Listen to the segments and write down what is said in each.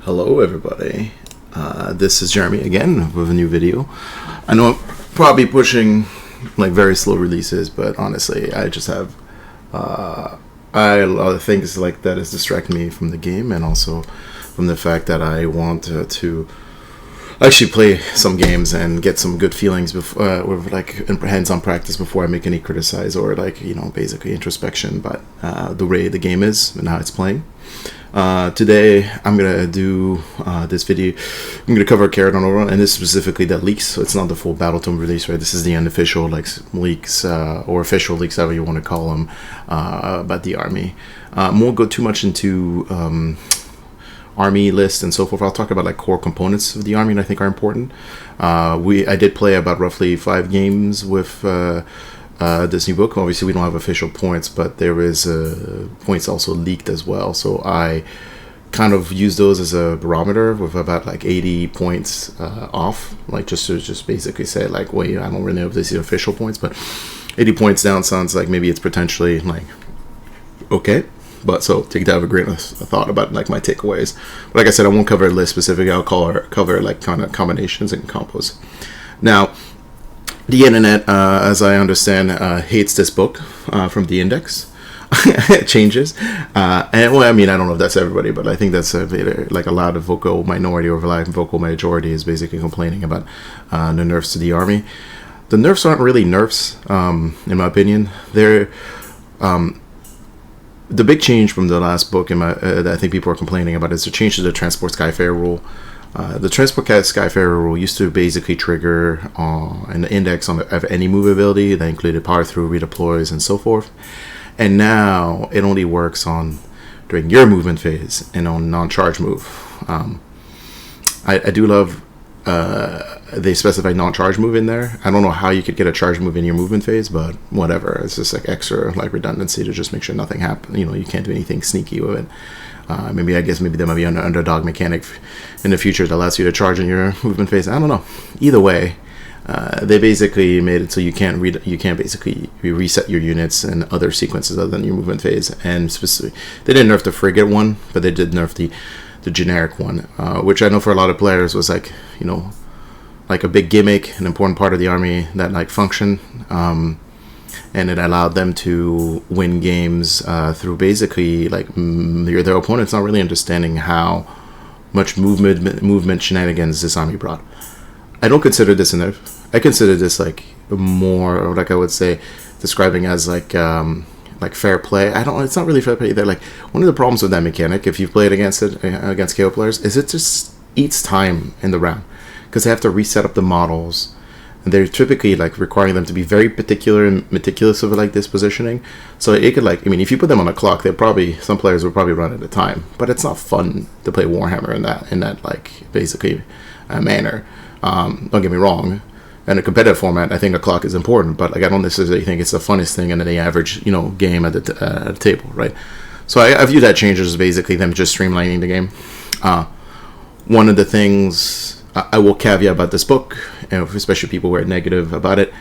Hello everybody, this is Jeremy again with a new video. I know I'm probably pushing like very slow releases, but honestly I just have a lot of things like that is distracting me from the game, and also from the fact that I want to actually play some games and get some good feelings before, with like hands-on practice before I make any criticize or like, you know, basically introspection about the way the game is and how it's playing. Today I'm gonna do this video. I'm gonna cover Kharadron Overlords, and this specifically that leaks, so it's not the full Battletome release, right? This is the unofficial like leaks or official leaks, however you want to call them, about the army. Won't go too much into army list and so forth. I'll talk about like core components of the army that I think are important. I did play about roughly 5 games with this new book. Obviously we don't have official points, but there is points also leaked as well, so I kind of use those as a barometer with about like 80 points off, like just to basically say like, wait, I don't really know if this is official points, but 80 points down sounds like maybe it's potentially like okay. But so take that with a grain of thought about like my takeaways. But like I said, I won't cover a list specifically. I'll cover like kind of combinations and combos. Now, the internet, as I understand, hates this book from the index. Changes, and well, I mean, I don't know if that's everybody, but I think that's like a lot of vocal minority or vocal majority is basically complaining about the nerfs to the army. The nerfs aren't really nerfs, in my opinion. They're the big change from the last book that I think people are complaining about is the change to the Transport Skyfarer rule. The Transport Skyfarer rule used to basically trigger an index of any move ability that included power through, redeploys, and so forth. And now it only works during your movement phase and on non-charge move. I do love they specify non-charge move in there. I don't know how you could get a charge move in your movement phase, but whatever. It's just like extra like redundancy to just make sure nothing happens. You know, you can't do anything sneaky with it. Maybe there might be an underdog mechanic in the future that allows you to charge in your movement phase. I don't know. Either way, they basically made it so you can't basically reset your units and other sequences other than your movement phase. And specifically, they didn't nerf the frigate one, but they did nerf the generic one, which I know for a lot of players was like, you know, like a big gimmick, an important part of the army that like functioned, and it allowed them to win games through basically like their opponents not really understanding how much movement shenanigans this army brought. I don't consider this a nerf. I consider this like more, like I would say, describing as like fair play. It's not really fair play either. Like, one of the problems with that mechanic, if you've played against KO players, is it just eats time in the round, because they have to reset up the models, and they're typically like requiring them to be very particular and meticulous of like this positioning. So it could like, I mean, if you put them on a clock, some players would probably run at a time, but it's not fun to play Warhammer in that like basically manner. Don't get me wrong. In a competitive format, I think a clock is important, but like I don't necessarily think it's the funnest thing in the average, you know, game at the table, right? So I view that change as basically them just streamlining the game. One of the things I will caveat about this book, and especially people who are negative about it,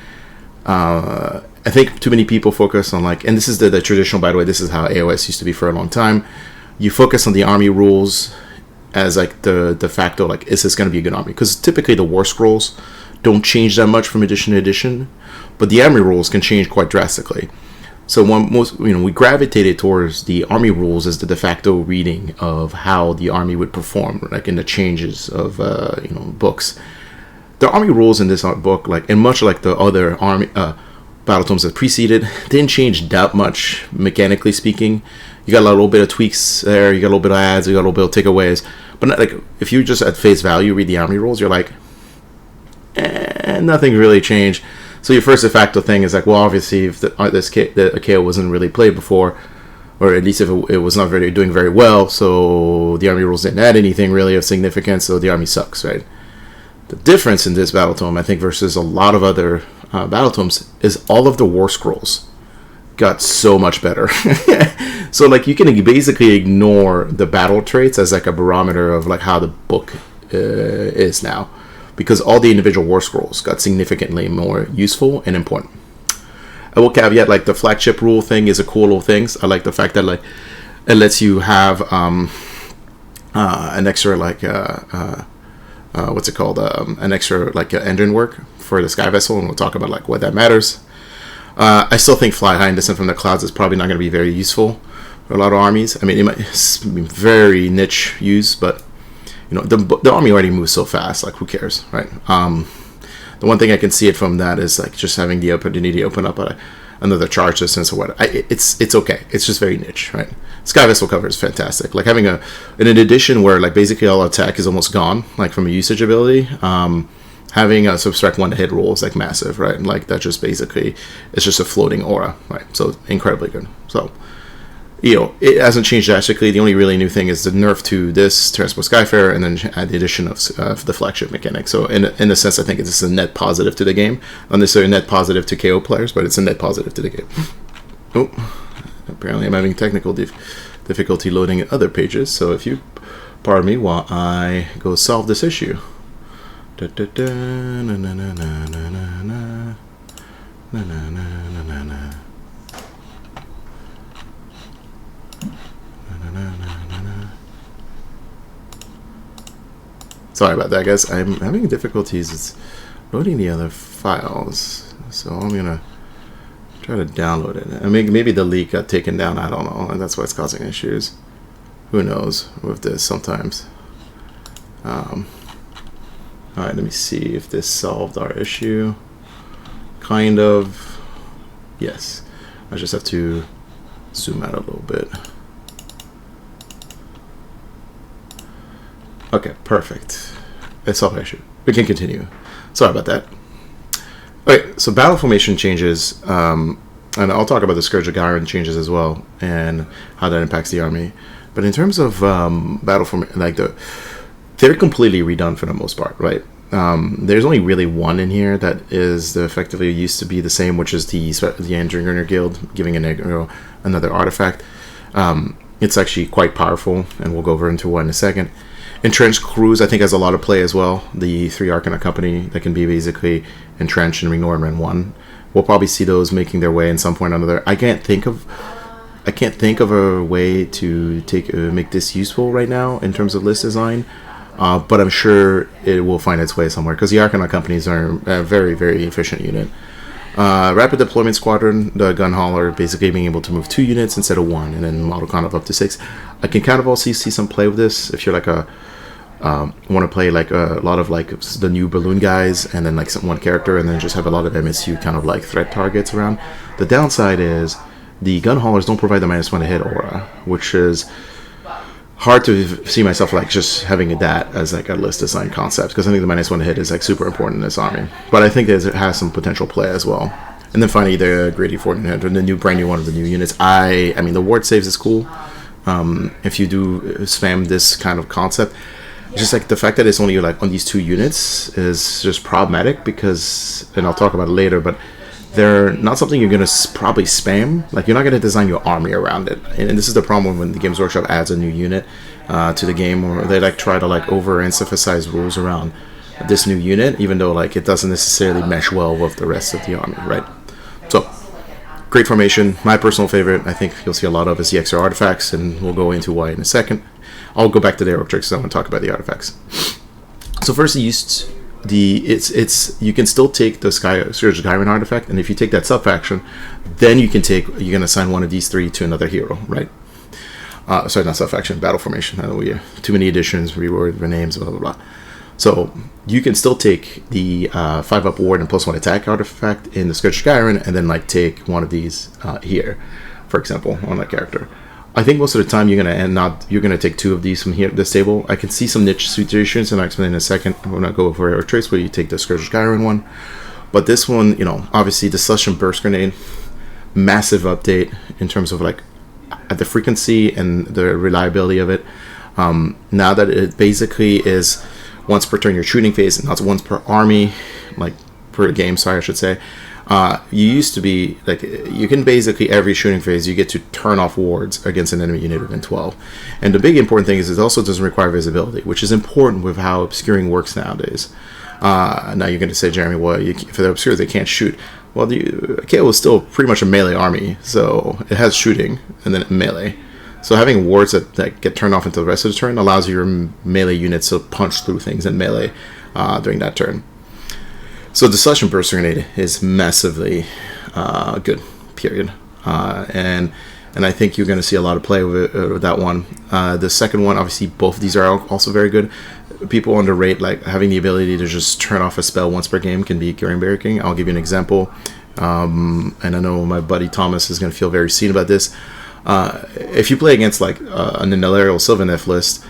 I think too many people focus on like, and this is the traditional, by the way, this is how AOS used to be for a long time. You focus on the army rules as like the de facto, like, is this going to be a good army? Because typically the war scrolls don't change that much from edition to edition, but the army rules can change quite drastically. So we gravitated towards the army rules as the de facto reading of how the army would perform, like in the changes of books. The army rules in this book, like, and much like the other army Battletomes that preceded, didn't change that much mechanically speaking. You got a little bit of tweaks there, you got a little bit of adds, you got a little bit of takeaways, but not, like, if you just at face value read the army rules, you're like, nothing really changed. So your first de facto thing is like, well, obviously if the KO wasn't really played before, or at least if it was not doing very well, so the army rules didn't add anything really of significance, so the army sucks, right? The difference in this Battletome, I think, versus a lot of other Battletomes, is all of the war scrolls got so much better. So like you can basically ignore the battle traits as like a barometer of like how the book is now, because all the individual war scrolls got significantly more useful and important. I will caveat, like, the flagship rule thing is a cool little thing. I like the fact that, like, it lets you have an extra like what's it called? An extra like engine work for the sky vessel, and we'll talk about like what that matters. I still think fly high and descent from the clouds is probably not going to be very useful for a lot of armies. I mean, it might be very niche use, but you know, the army already moves so fast. Like, who cares, right? The one thing I can see it from that is like just having the opportunity to open up another charge distance or what. It's okay. It's just very niche, right? Sky vessel cover is fantastic. Like having an addition where like basically all attack is almost gone, like from a usage ability. Having a subtract 1 to hit roll is like massive, right? And like that just basically it's just a floating aura, right? So incredibly good. So you know, it hasn't changed drastically. The only really new thing is the nerf to this Transport Skyfarer, and then add the addition of the flagship mechanic. So in a sense, I think it's a net positive to the game. Not necessarily a net positive to KO players, but it's a net positive to the game. Oh, apparently I'm having technical difficulty loading other pages. So if you pardon me while I go solve this issue. Da, da, da, na, na, na, na, na, na, na, na, na, na, na. Sorry about that, guys. I'm having difficulties loading the other files, so I'm gonna try to download it. I mean, maybe the leak got taken down. I don't know, and that's why it's causing issues. Who knows with this sometimes. All right, let me see if this solved our issue. Kind of. Yes. I just have to zoom out a little bit. Okay, perfect. It's solved the issue. We can continue. Sorry about that. Okay, so battle formation changes, and I'll talk about the Scourge of Gyron changes as well, and how that impacts the army. But in terms of battle formation, like they're completely redone for the most part, right? There's only really one in here that is effectively used to be the same, which is the Endrinworks Guild, giving another artifact. It's actually quite powerful, and we'll go over into one in a second. Entrenched Crews, I think, has a lot of play as well. The 3 Arcana Company that can be basically entrenched in Renown and 1. We'll probably see those making their way in some point or another. I can't think of a way to make this useful right now in terms of list design. But I'm sure it will find its way somewhere, because the Arcana Companies are a very, very efficient unit. Rapid Deployment Squadron, the gun hauler, basically being able to move 2 units instead of 1, and then model count of up to 6. I can kind of also see some play with this if you're like want to play like a lot of like the new balloon guys, and then like one character, and then just have a lot of MSU kind of like threat targets around. The downside is the gun haulers don't provide the -1 to hit aura, which is hard to see myself like just having that as like a list design concept, because I think the -1 to hit is like super important in this army. But I think it has some potential play as well. And then finally the Grady 1400, the brand new one of the new units. I mean the ward saves is cool. If you do spam this kind of concept, just like the fact that it's only like on these 2 units is just problematic, because, and I'll talk about it later, but they're not something you're going to probably spam. Like, you're not going to design your army around it. And this is the problem when the Games Workshop adds a new unit to the game, or they like try to like over-emphasize rules around this new unit, even though like it doesn't necessarily mesh well with the rest of the army, right? So, great formation. My personal favorite, I think you'll see a lot of, is the extra artifacts, and we'll go into why in a second. I'll go back to the heroic tricks, so I want to talk about the artifacts. So first, you can still take the Scourge of Gyron artifact, and if you take that sub-faction, then you can assign one of these 3 to another hero, right? Sorry, not sub-faction, battle formation. I know we have too many additions, reword, renames, blah, blah, blah. So you can still take the 5-up ward and +1 attack artifact in the Scourge of Gyron, and then like take one of these here, for example, on that character. I think most of the time you're gonna take 2 of these from here, this table. I can see some niche situations, and I'll explain in a second. I'm gonna go over heroic traits where you take the Scourge of Gyron one. But this one, obviously the Slush and Burst Grenade, massive update in terms of like the frequency and the reliability of it. Now that it basically is once per turn your shooting phase, and not once per army, like per game, sorry, I should say. You used to be like, you can basically every shooting phase you get to turn off wards against an enemy unit within 12. And the big important thing is it also doesn't require visibility, which is important with how obscuring works nowadays. Now you're going to say, Jeremy, well, if they're obscure, they can't shoot. Well, the KO is still pretty much a melee army, so it has shooting and then melee. So having wards that get turned off into the rest of the turn allows your melee units to punch through things in melee during that turn. So the Selection Burst Grenade is massively good, period. And I think you're going to see a lot of play with that one. The second one, obviously, both of these are also very good. People underrate like having the ability to just turn off a spell once per game can be game breaking. I'll give you an example, and I know my buddy Thomas is going to feel very seen about this. If you play against like an Illyrial Sylvaneth list,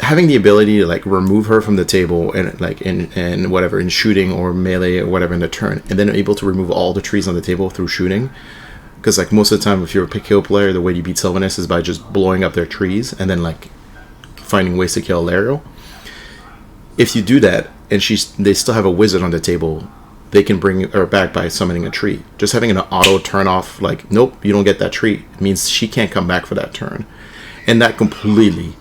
having the ability to like remove her from the table and like in whatever in shooting or melee or whatever in the turn, and then able to remove all the trees on the table through shooting. Because like most of the time, if you're a KO player, the way you beat Sylvaneth is by just blowing up their trees and then like finding ways to kill Illyrial. If you do that and they still have a wizard on the table, they can bring her back by summoning a tree. Just having an auto turn off, like, nope, you don't get that tree, means she can't come back for that turn. And that completely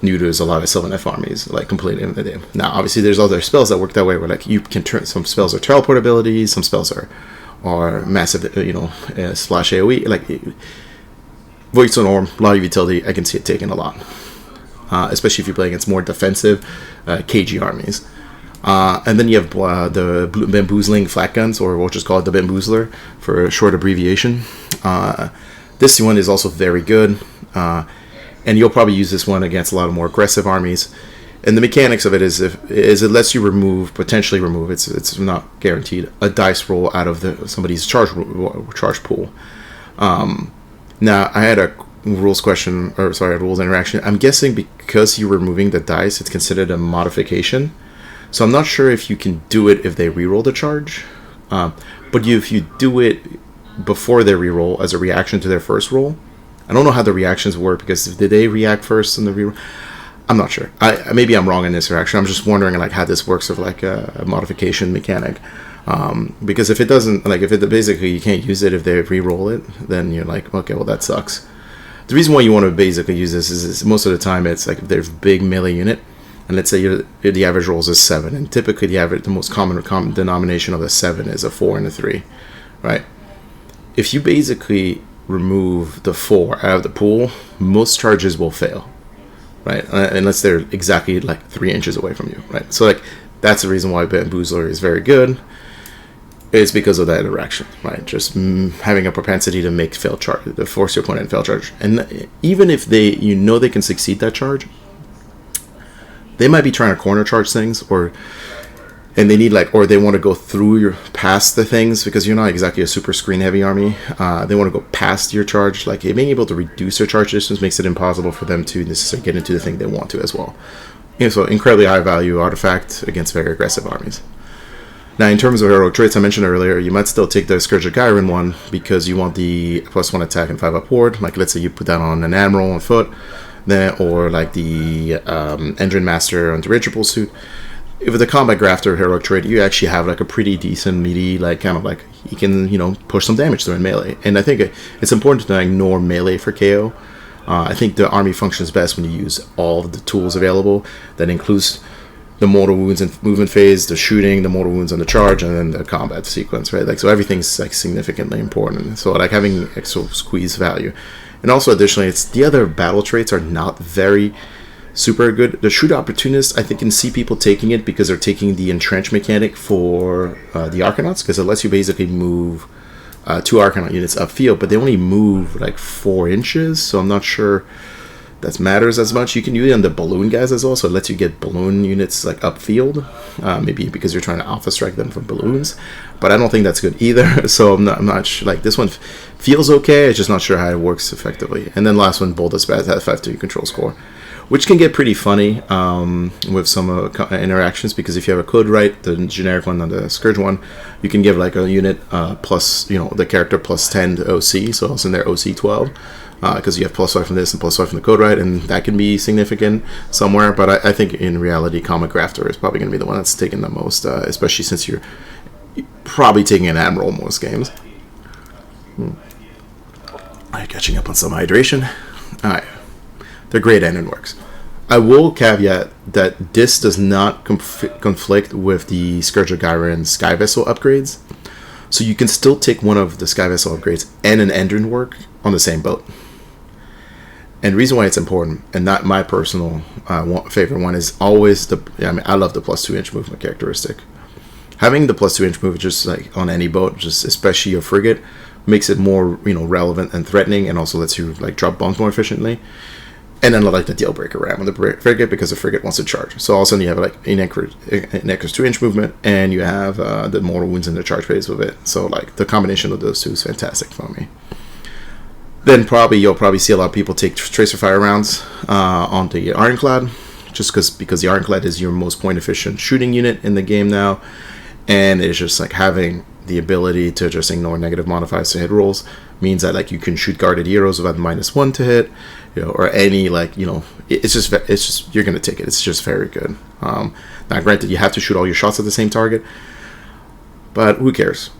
neuters a lot of Sylvaneth armies, like completely in the day. Now, obviously, there's other spells that work that way, where like you can turn, some spells are teleport abilities, some spells are massive, splash AoE. Like Void Storm, a lot of utility, I can see it taking a lot. Especially if you play against more defensive KG armies. And then you have the Bamboozling Flat Guns, or we'll just call it the Bamboozler for a short abbreviation. This one is also very good, and you'll probably use this one against a lot of more aggressive armies. And the mechanics of it is it lets you potentially remove, it's not guaranteed, a dice roll out of somebody's charge pool. Now, I had a rules interaction. I'm guessing because you're removing the dice, it's considered a modification. So I'm not sure if you can do it if they reroll the charge. But if you do it before they reroll as a reaction to their first roll, I don't know how the reactions work, because did they react first in the reroll? I'm not sure. Maybe I'm wrong in this reaction. I'm just wondering like how this works with like a modification mechanic. Because if it doesn't, like if it basically you can't use it if they reroll it, then you're like, okay, well that sucks. The reason why you want to basically use this is most of the time it's like if there's a big melee unit, and let's say the average rolls is 7, and typically the most common denomination of a 7 is a 4 and a 3, right? If you basically remove the 4 out of the pool, most charges will fail, right? Unless they're exactly like 3 inches away from you, right? So like that's the reason why Bamboozler is very good. It's because of that interaction, right? Just having a propensity to make failed charge, to force your opponent to fail charge. And even if they can succeed that charge, they might be trying to corner charge things, or they need or they want to go through past the things, because you're not exactly a super screen heavy army. They want to go past your charge. Like being able to reduce their charge distance makes it impossible for them to necessarily get into the thing they want to as well. So incredibly high value artifact against very aggressive armies. Now, in terms of heroic traits, I mentioned earlier, you might still take the Scourge of Gyron one because you want the +1 attack and 5 up ward. Like, let's say you put that on an Admiral on foot, or like the Engine Master on Dirigible suit. With the Combat Grafter heroic trait, you actually have like a pretty decent meaty, like kind of like you can push some damage through in melee. And I think it's important to not ignore melee for KO. I think the army functions best when you use all of the tools available. That includes the mortal wounds and movement phase, the shooting, the mortal wounds and the charge, and then the combat sequence, right? Like, so everything's like significantly important. So like having extra squeeze value. And also additionally, it's the other battle traits are not very super good. The Shrewd Opportunist, I think, can see people taking it because they're taking the entrench mechanic for the Arcanauts, because it lets you basically move 2 Arcanaut units upfield, but they only move like 4 inches, so I'm not sure that matters as much. You can use it on the balloon guys as well, so it lets you get balloon units like upfield, maybe because you're trying to alpha strike them from balloons, but I don't think that's good either. So I'm not sure. Like, this one feels okay, it's just not sure how it works effectively. And then last one, Bold as Bad, has 5-2 control score, which can get pretty funny with some interactions, because if you have a code right, the generic one on the Scourge one, you can give like a unit plus, the character plus 10 to OC, so it's in their OC 12. Because you have +5 from this and +5 from the code right, and that can be significant somewhere. But I think in reality, Comic Grafter is probably going to be the one that's taking the most, especially since you're probably taking an Admiral most games. Alright, catching up on some hydration. Alright, they're great endrinworks. I will caveat that this does not conflict with the Scourge of Gyron Sky Vessel upgrades. So you can still take one of the Sky Vessel upgrades and an endrinwork on the same boat. And the reason why it's important, and not my personal favorite one, is always the. I mean, I love the +2-inch movement characteristic. Having the +2-inch movement, just like on any boat, just especially a frigate, makes it more relevant and threatening, and also lets you like drop bombs more efficiently. And then like the deal breaker ram on the frigate, because the frigate wants to charge. So all of a sudden you have like an extra 2-inch movement, and you have the mortal wounds in the charge phase with it. So like the combination of those two is fantastic for me. Then you'll probably see a lot of people take tracer fire rounds on the Ironclad, just because the Ironclad is your most point efficient shooting unit in the game now, and it's just like having the ability to just ignore negative modifiers to hit rolls means that like you can shoot guarded heroes without -1 to hit, or any it's just you're gonna take it. It's just very good. Now granted, you have to shoot all your shots at the same target, but who cares?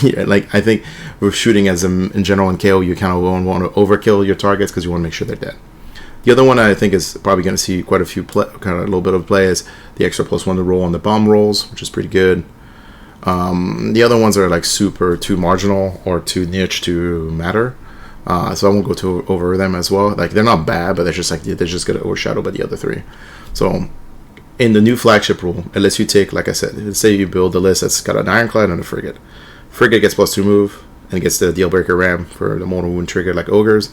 Yeah, like I think with shooting as in general in KO, you kind of won't want to overkill your targets because you want to make sure they're dead. The other one I think is probably going to see quite a few kind of a little bit of play is the extra +1 to roll on the bomb rolls, which is pretty good. The other ones are like too marginal or too niche to matter, so I won't go over them as well. Like they're not bad, but they're just gonna overshadow by the other three. So in the new flagship rule, it lets you take, like I said, let's say you build a list that's got an Ironclad and a frigate. Frigate gets +2 move and gets the deal breaker ram for the mortal wound trigger like ogres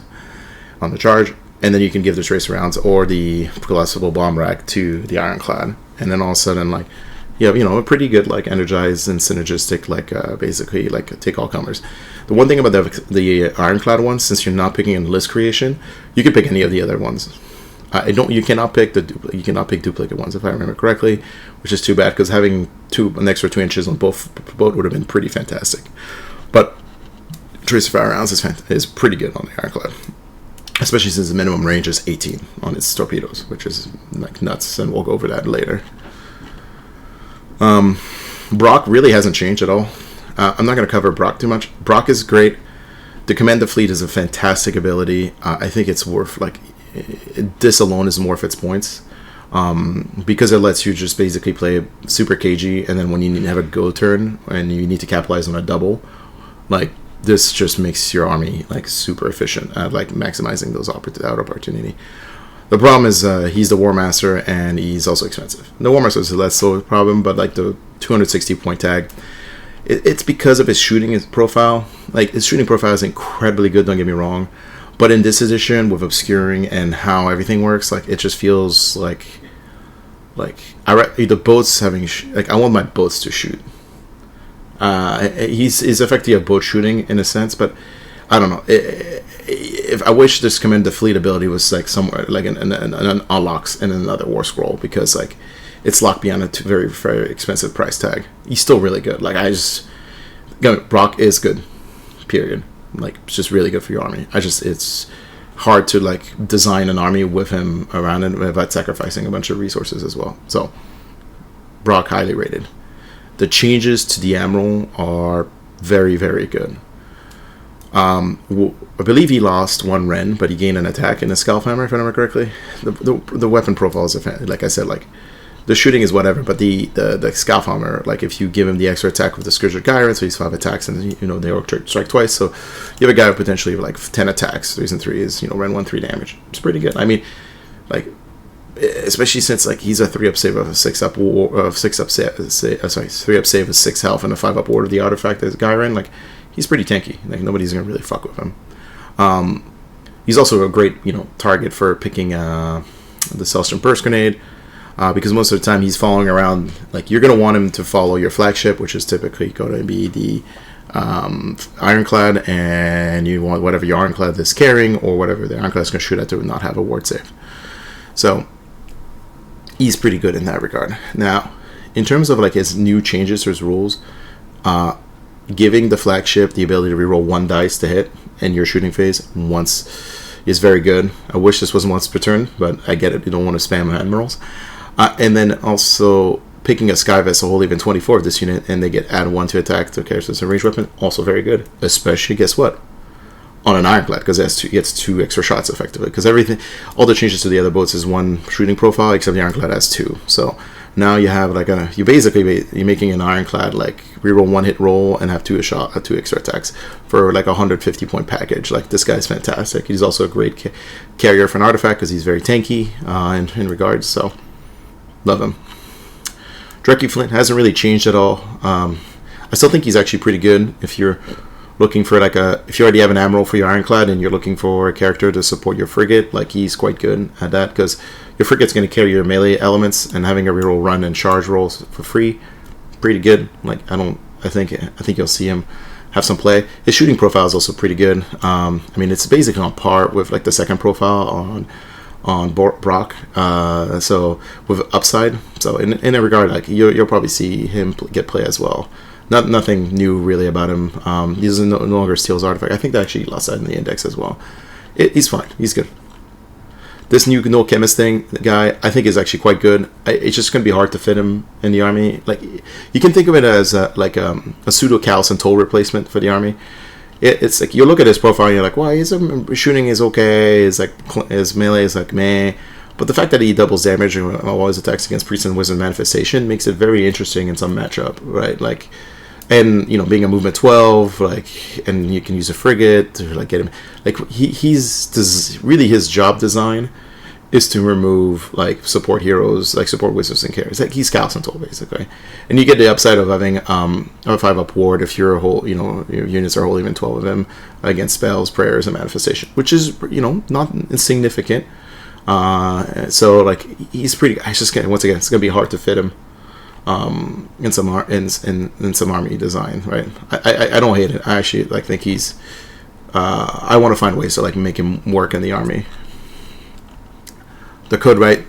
on the charge, and then you can give the tracer rounds or the collapsible bomb rack to the Ironclad, and then all of a sudden like you have a pretty good like energized and synergistic like basically like take all comers. The one thing about the Ironclad ones, since you're not picking in list creation, you can pick any of the other ones. You cannot pick duplicate ones, if I remember correctly, which is too bad, because having an extra 2 inches on both boat would have been pretty fantastic. But tracer fire rounds is pretty good on the Ironclad, especially since the minimum range is 18 on its torpedoes, which is like nuts, and we'll go over that later. Brock really hasn't changed at all. I'm not going to cover Brock too much. Brock is great. The command the fleet is a fantastic ability. I think it's worth this alone is worth its points, because it lets you just basically play super cagey, and then when you need to have a go turn and you need to capitalize on a double, like this just makes your army like super efficient at like maximizing those opportunity. The problem is he's the War Master, and he's also expensive. The War Master is less so a problem, but like the 260 point tag, it's because of his shooting profile. Like his shooting profile is incredibly good, don't get me wrong, but in this edition with obscuring and how everything works, like it just feels like the boats having I want my boats to shoot. He's effectively a boat shooting in a sense, but I don't know. If I wish this command the fleet ability was like somewhere like an unlocks in another war scroll, because like it's locked beyond a very very expensive price tag. He's still really good. Like Brock is good. Period. Like it's just really good for your army. It's hard to like design an army with him around it without sacrificing a bunch of resources as well. So Brock highly rated. The changes to the Admiral are very very good. I believe he lost 1 Ren, but he gained an attack in the Scalp Hammer, if I remember correctly. The weapon profiles are like I said, like the shooting is whatever, but the Scalp Hammer, like if you give him the extra attack with the Scourge of Gyron, so he's 5 attacks, and they all strike twice, so you have a guy with potentially like 10 attacks, 3s and 3s, Ren 1 3 damage. It's pretty good. I mean, like especially since like he's a 3-up save of a 6-up of 6-up save, 3-up save of 6 health and a 5-up ward of the artifact as Gyron, like he's pretty tanky. Like nobody's gonna really fuck with him. He's also a great target for picking the Celestial Burst Grenade, because most of the time he's following around. Like you're gonna want him to follow your flagship, which is typically going to be the Ironclad, and you want whatever your Ironclad is carrying or whatever the Ironclad is gonna shoot at to not have a ward save. So he's pretty good in that regard. Now, in terms of like his new changes to his rules, giving the flagship the ability to reroll 1 dice to hit in your shooting phase once is very good. I wish this wasn't once per turn, but I get it. You don't want to spam admirals. And then also picking a Sky Vessel whole even 24 of this unit, and they get add 1 to attack to characters and ranged weapon. Also very good. Especially, guess what? On an Ironclad, because it gets 2 extra shots effectively. Because all the changes to the other boats is 1 shooting profile, except the Ironclad has 2. So Now you have like you're making an ironclad like reroll 1 hit roll and have 2 extra attacks for like a 150 point package. Like, this guy's fantastic. He's also a great carrier for an artifact because he's very tanky in regards. So love him. Dreki Flint hasn't really changed at all. I still think he's actually pretty good if you're looking for if you already have an admiral for your ironclad and you're looking for a character to support your frigate. Like, he's quite good at that because your frigate's going to carry your melee elements, and having a reroll run and charge rolls for free, pretty good. Like, I think you'll see him have some play. His shooting profile is also pretty good. I mean, it's basically on par with like the second profile on Brock. So with upside. So in a regard, like, you'll probably see him get play as well. Nothing new really about him. He doesn't no longer steals artifact. I think they actually lost that in the index as well. He's fine. He's good. This new no chemist thing guy, I think, is actually quite good. It's just going to be hard to fit him in the army. Like, you can think of it as a pseudo Callus and Toll replacement for the army. It's like, you look at his profile and you're like, well, his shooting is okay. His melee is like meh. But the fact that he doubles damage and all his attacks against Priest and Wizard Manifestation makes it very interesting in some matchup, right? Like, and being a movement 12, like, and you can use a frigate to like get him. Like, really his job design is to remove like support heroes, like support wizards and carriers. Like, he's Callus and Toll basically, and you get the upside of having a 5-up ward if your units are holding even 12 of them against spells, prayers, and manifestation, which is not insignificant. So like, he's pretty. I just once again, it's gonna be hard to fit him in some army design, right? I don't hate it. I actually think he's. I want to find ways to like make him work in the army. The Code Right,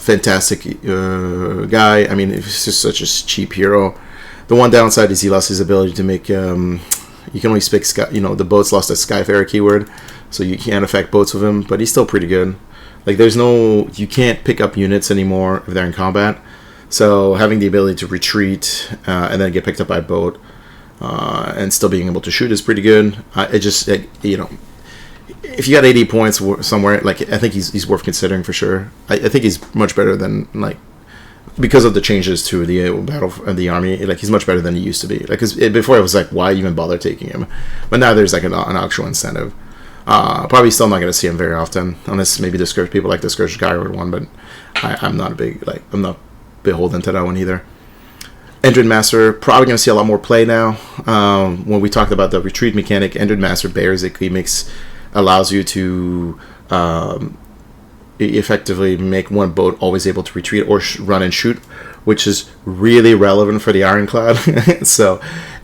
fantastic guy. I mean, he's just such a cheap hero. The one downside is he lost his ability to make. You can only speak the boats lost a Skyfarer keyword, so you can't affect boats with him. But he's still pretty good. Like, you can't pick up units anymore if they're in combat. So having the ability to retreat and then get picked up by a boat and still being able to shoot is pretty good. If you got 80 points somewhere, like, I think he's worth considering for sure. I think he's much better than, like, because of the changes to the battle and the army. Like, he's much better than he used to be. Like, 'cause before it was like, why even bother taking him? But now there's like an actual incentive. Probably still not going to see him very often, unless maybe people like the Scourge Skyward one. But I'm not I'm not beholden to that one either. Endrin Master, probably going to see a lot more play now. When we talked about the retreat mechanic, Endrin Master basically allows you to effectively make one boat always able to retreat or run and shoot, which is really relevant for the Ironclad.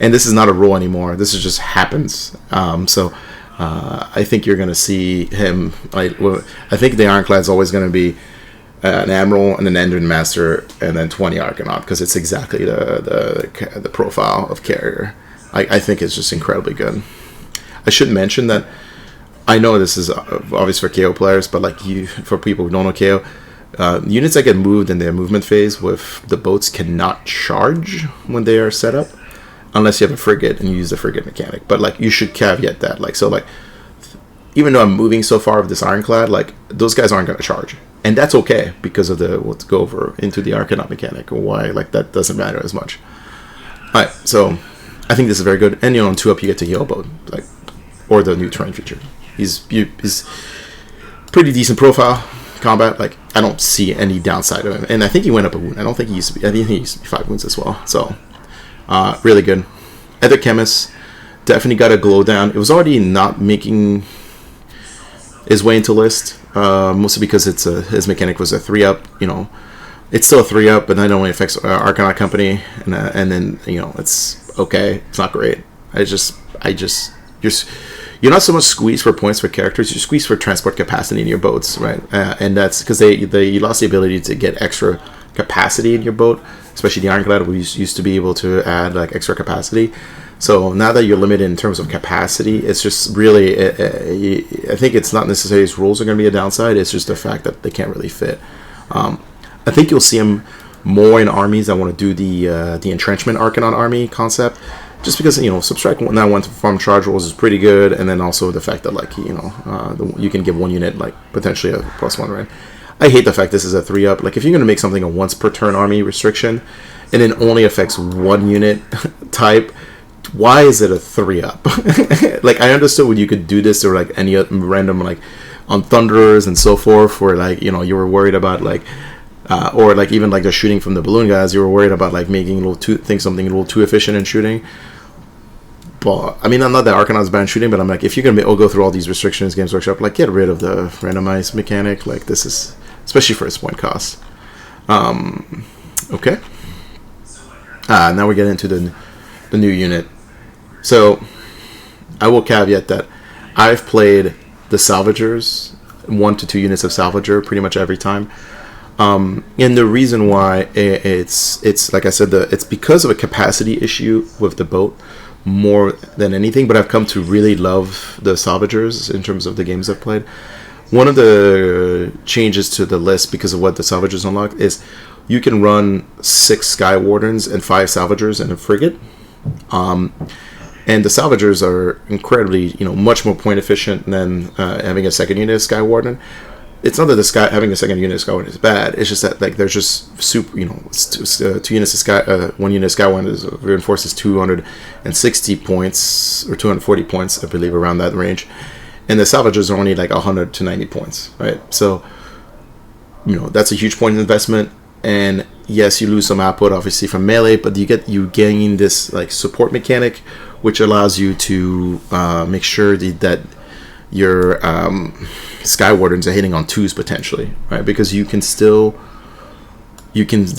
And this is not a rule anymore. This just happens. I think you're going to see him. I think the Ironclad is always going to be an Admiral and an Endrin Master and then 20 Argonaut, because it's exactly the profile of carrier. I think it's just incredibly good. I should mention that I know this is obvious for KO players, but like for people who don't know KO, units that get moved in their movement phase with the boats cannot charge when they are set up, unless you have a frigate and you use the frigate mechanic. But like, you should caveat that. Like, so like, even though I'm moving so far with this Ironclad, like, those guys aren't going to charge, and that's okay because of let's go over into the Argonaut mechanic, or why like that doesn't matter as much. All right, so I think this is very good, and on 2-up you get to heal boat, like, or the new terrain feature. He's pretty decent profile combat. Like, I don't see any downside of him, and I think he went up a wound. I don't think he used to be. I think he used to be 5 wounds as well. So really good. Other Chemist definitely got a glow down. It was already not making his way into list, mostly because his mechanic was a 3-up. It's still a 3-up, but that only affects Argonaut Company, and then it's okay. It's not great. You're not so much squeezed for points for characters, you're squeezed for transport capacity in your boats, right? And that's because you lost the ability to get extra capacity in your boat, especially the Ironclad. We used to be able to add like extra capacity. So now that you're limited in terms of capacity, it's just really, I think it's not necessarily his rules are going to be a downside, it's just the fact that they can't really fit. I think you'll see him more in armies that want to do the entrenchment Argonaut army concept. Just because subtract that one from charge rolls is pretty good, and then also the fact that like you can give one unit like potentially a +1, right? I hate the fact this is a 3-up. Like, if you're going to make something a once per turn army restriction, and it only affects one unit type, why is it a 3-up? Like, I understood when you could do this or like any random, like on Thunderers and so forth, where like, you know, you were worried about like or like even like the shooting from the balloon guys, you were worried about like making something a little too efficient in shooting. But I mean, I'm not that Arcanon's banned shooting, but I'm like, if you're gonna go through all these restrictions, Games Workshop, like, get rid of the randomized mechanic. Like, this is, especially for its point cost. Okay. Now we get into the new unit. So I will caveat that I've played the Salvagers, 1 to 2 units of Salvager pretty much every time. And the reason why it's like I said, it's because of a capacity issue with the boat more than anything, but I've come to really love the Salvagers in terms of the games I've played. One of the changes to the list because of what the Salvagers unlock is you can run 6 Sky Wardens and 5 Salvagers and a frigate. And the Salvagers are incredibly, much more point efficient than having a second unit of Sky Warden. It's not that having a second unit of Sky Warden is bad. It's just that like there's just super, it's 2 units of Sky, 1 unit of Sky Warden reinforces 260 points or 240 points, I believe, around that range, and the Salvagers are only like 100 to 90 points, right? So, that's a huge point investment. And yes, you lose some output obviously from melee, but you gain this like support mechanic, which allows you to make sure that your Sky Wardens are hitting on 2s potentially, right? Because you can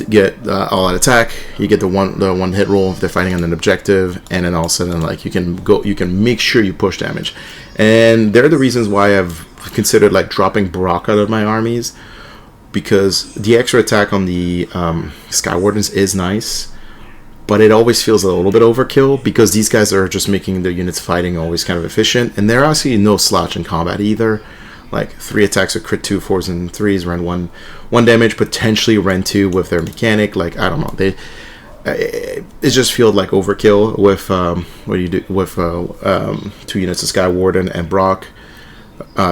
get all out attack, you get the one hit roll if they're fighting on an objective, and then all of a sudden like you can make sure you push damage. And they're the reasons why I've considered like dropping Brock out of my armies, because the extra attack on the Sky Wardens is nice, but it always feels a little bit overkill because these guys are just making the units fighting always kind of efficient, and they're actually no slouch in combat either. Like 3 attacks with crit 2, 4s, and 3s, rend 1 damage, potentially rend 2 with their mechanic. Like, I don't know, it just feels like overkill with what do you do with 2 units of Sky Warden and Brock.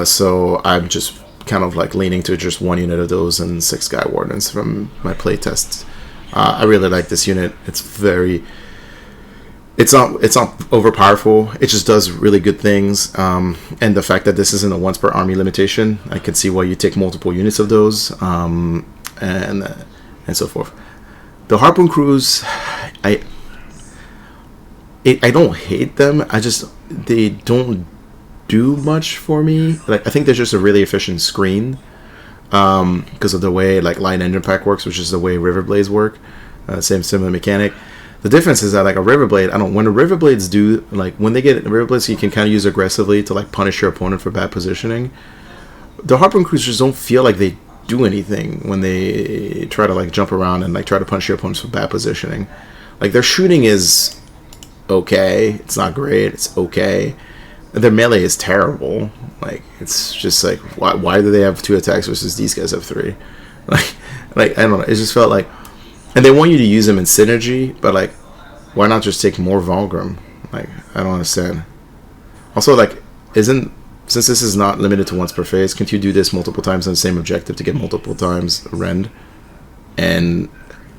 So I'm just kind of like leaning to just 1 unit of those and 6 Sky Wardens from my play tests. I really like this unit. It's not overpowerful. It just does really good things. And the fact that this isn't a once per army limitation, I can see why you take multiple units of those, and so forth. The Harpoon Crews, I don't hate them. They don't do much for me. Like, I think they're just a really efficient screen because of the way like Light Engine Pack works, which is the way River Blades work. Similar mechanic. The difference is that like a River Blade, when the River Blades when they get River Blades, you can kind of use aggressively to like punish your opponent for bad positioning. The Harpoon Crews just don't feel like they do anything when they try to like jump around and like try to punish your opponents for bad positioning. Like, their shooting is okay. It's not great. It's okay. Their melee is terrible. Like, it's just like, why do they have 2 attacks versus these guys have 3? Like I don't know. It just felt like, and they want you to use them in synergy, but like, why not just take more Vongrim? Like, I don't understand. Also, like, since this is not limited to once per phase, can't you do this multiple times on the same objective to get multiple times rend and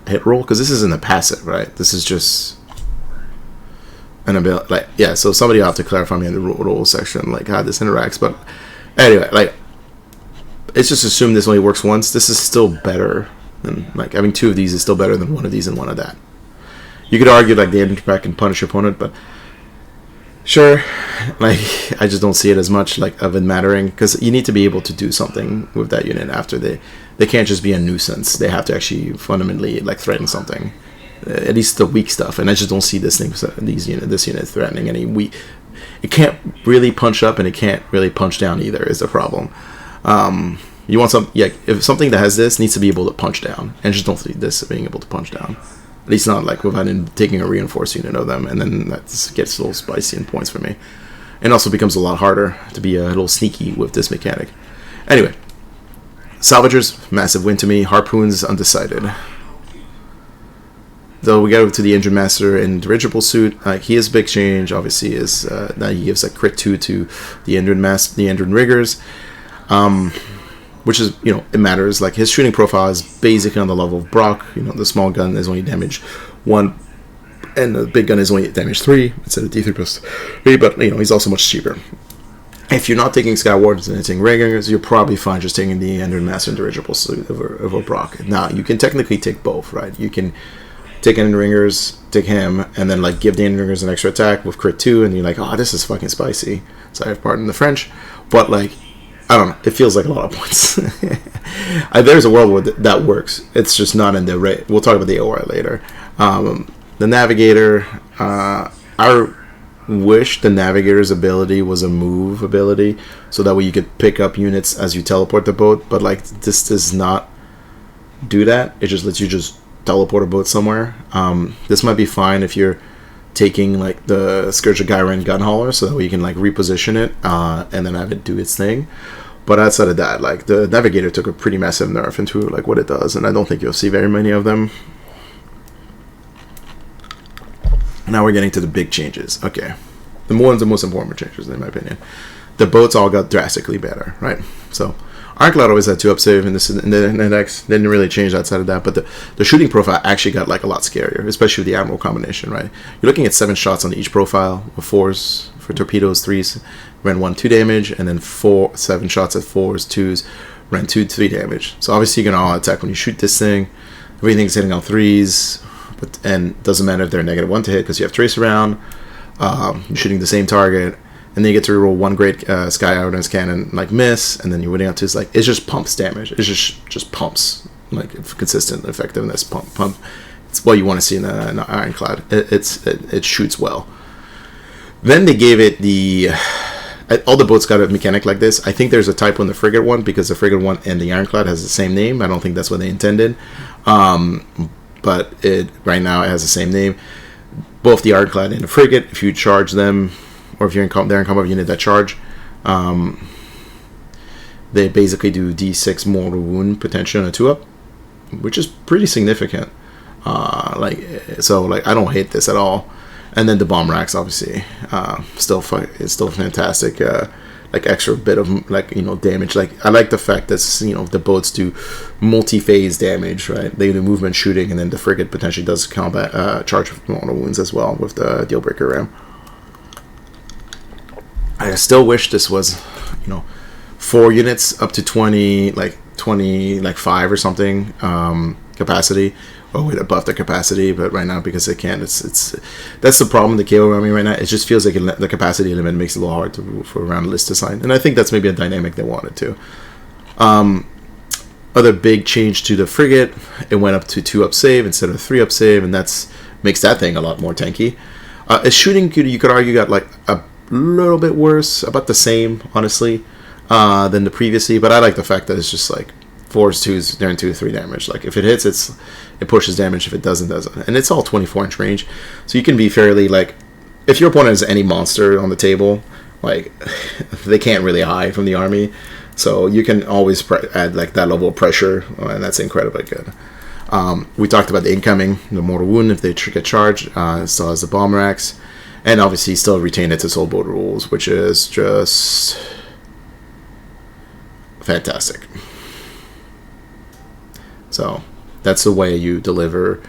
hit roll? Because this isn't a passive, right? This is just an ability. Like, yeah. So somebody will have to clarify me in the rules section, like how this interacts. But anyway, like, it's just assumed this only works once. This is still better. And like having 2 of these is still better than 1 of these and 1 of that. You could argue like the engine pack can punish your opponent, but sure, like, I just don't see it as much like of it mattering, because you need to be able to do something with that unit after they can't just be a nuisance. They have to actually fundamentally like threaten something, at least the weak stuff. And I just don't see this unit threatening any weak. It can't really punch up and it can't really punch down either. Is the problem. You want if something that has this needs to be able to punch down, and just don't see this being able to punch down. At least not like without taking a reinforced unit of them, and then that gets a little spicy in points for me. And also becomes a lot harder to be a little sneaky with this mechanic. Anyway, Salvagers, massive win to me. Harpoons, undecided. Though we go to the Engine Master in dirigible suit, he is a big change. Obviously, is that he gives a crit 2 to the Endrin Riggers. which is, you know, it matters. Like, his shooting profile is basically on the level of Brock. You know, the small gun is only damage 1, and the big gun is only damage 3 instead of D3 plus 3, but, you know, he's also much cheaper. If you're not taking Sky Wardens and taking Ringers, you're probably fine just taking the Endrin Master and Dirigible over Brock. Now, you can technically take both, right? You can take Endrin Ringers, take him, and then, like, give the Endrin Ringers an extra attack with crit 2, and you're like, oh, this is fucking spicy. Sorry, pardon the French. But, like, I don't know. It feels like a lot of points. There's a world where that works. It's just not in the rate. We'll talk about the AOR later. The Navigator, I wish the Navigator's ability was a move ability, so that way you could pick up units as you teleport the boat, but, like, this does not do that. It just lets you just teleport a boat somewhere. This might be fine if you're taking, like, the Scourge of Gyran gun hauler, so that way you can, like, reposition it and then have it do its thing. But outside of that, like, the Navigator took a pretty massive nerf into, like, what it does, and I don't think you'll see very many of them. Now we're getting to the big changes. Okay, the most important changes, in my opinion. The boats all got drastically better, right? So Arclad always had 2-up save in the decks. They didn't really change outside of that, but the shooting profile actually got, like, a lot scarier, especially with the Admiral combination, right? You're looking at 7 shots on each profile, with 4s for torpedoes, 3s ran 1-2 damage, and then 7 shots at 4s, 2s ran 2-3 damage. So obviously you're gonna all attack when you shoot this thing. Everything's hitting on 3s. And doesn't matter if they're -1 to hit because you have trace around. You're shooting the same target, and then you get to reroll 1 great Sky Ordnance Cannon, like, miss, and then you're winning out to, like, it just pumps damage. It just pumps, like, consistent effectiveness pump. It's what you want to see in an Ironclad. It shoots well. Then they gave it all the boats got a mechanic like this. I think there's a typo in the Frigate one because the Frigate one and the Ironclad has the same name. I don't think that's what they intended. But right now it has the same name. Both the Ironclad and the Frigate, if you charge them, or if they're in combat unit that charge, they basically do D6 mortal wound potential on a 2-up, which is pretty significant. I don't hate this at all. And then the bomb racks, obviously, it's still fantastic. Like, extra bit of, like, you know, damage. Like, I like the fact that, you know, the boats do multi-phase damage, right? They do movement, shooting, and then the Frigate potentially does combat charge with mortal wounds as well with the Dealbreaker Ram. I still wish this was, you know, 4 units up to 20, like 5 or something capacity, or with above the capacity. But right now, because they can't, it's that's the problem with the KO army right now. It just feels like the capacity limit makes it a little hard for around list design, and I think that's maybe a dynamic they wanted to. Other big change to the Frigate, it went up to 2-up save instead of 3-up save, and makes that thing a lot more tanky. Its shooting, you could argue, got, like, a little bit worse, about the same, honestly, than the previously. But I like the fact that it's just, like, 4s, 2s, they're in 2-3 damage. Like, if it hits, it pushes damage. If it doesn't. And it's all 24-inch range, so you can be fairly, like, if your opponent has any monster on the table, like, they can't really hide from the army. So you can always add, like, that level of pressure, and that's incredibly good. We talked about the incoming, the mortal wound if they get charged. It still has the bomb racks, and obviously still retain its soul boat rules, which is just fantastic. So that's the way you deliver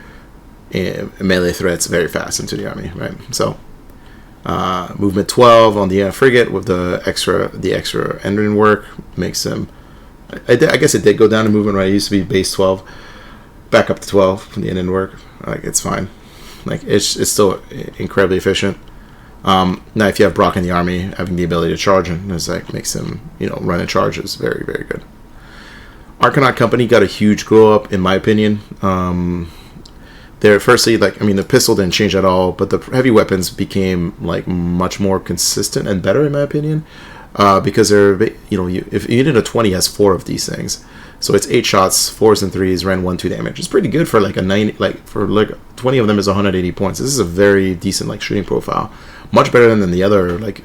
melee threats very fast into the army, right? So movement 12 on the Frigate with the extra Endrin work makes them. I guess it did go down in movement, right? It used to be base 12, back up to 12 from the Endrin work. Like, it's fine. Like, it's still incredibly efficient. Now, if you have Brock in the army, having the ability to charge him, it's like makes him, you know, run and charge is very, very good. Arcanaut Company got a huge grow up, in my opinion. They're firstly, like, I mean, the pistol didn't change at all, but the heavy weapons became, like, much more consistent and better, in my opinion, because they're, you know, if unit of 20 has 4 of these things, so it's 8 shots, 4s and 3s, ran 1-2 damage. It's pretty good for, like, a 90, like, for, like, 20 of them is 180 points. This is a very decent, like, shooting profile, much better than the other, like,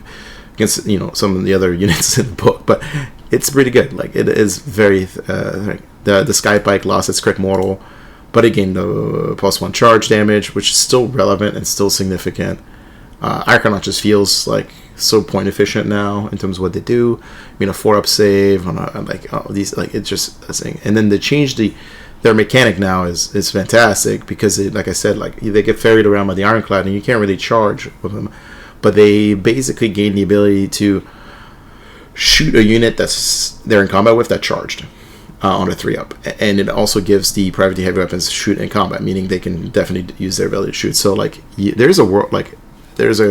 against, you know, some of the other units in the book, but it's pretty good. Like, it is very, the Skypike lost its crit mortal, but it gained the +1 charge damage, which is still relevant and still significant. Archonauts just feels like so point efficient now in terms of what they do. I mean, a 4-up save on these, like, it's just a thing. And then they changed their mechanic now is fantastic, because like I said, like, they get ferried around by the Ironclad and you can't really charge with them, but they basically gain the ability to shoot a unit they're in combat with that charged on a 3-up, and it also gives the privateer heavy weapons shoot in combat, meaning they can definitely use their ability to shoot. So like, there's a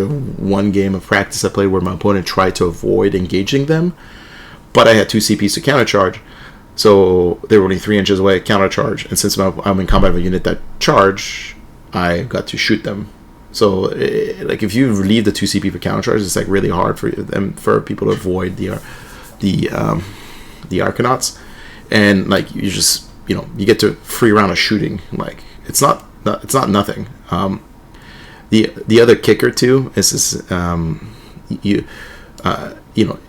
one game of practice I played where my opponent tried to avoid engaging them, but I had 2 CPs to countercharge, so they were only 3 inches away, countercharge, and since I'm in combat with a unit that charge, I got to shoot them. So like, if you leave the 2 CP for countercharge, it's like really hard for people to avoid the Archonauts, and like, you just, you get to free round of shooting. Like, it's not nothing. The other kicker too is this,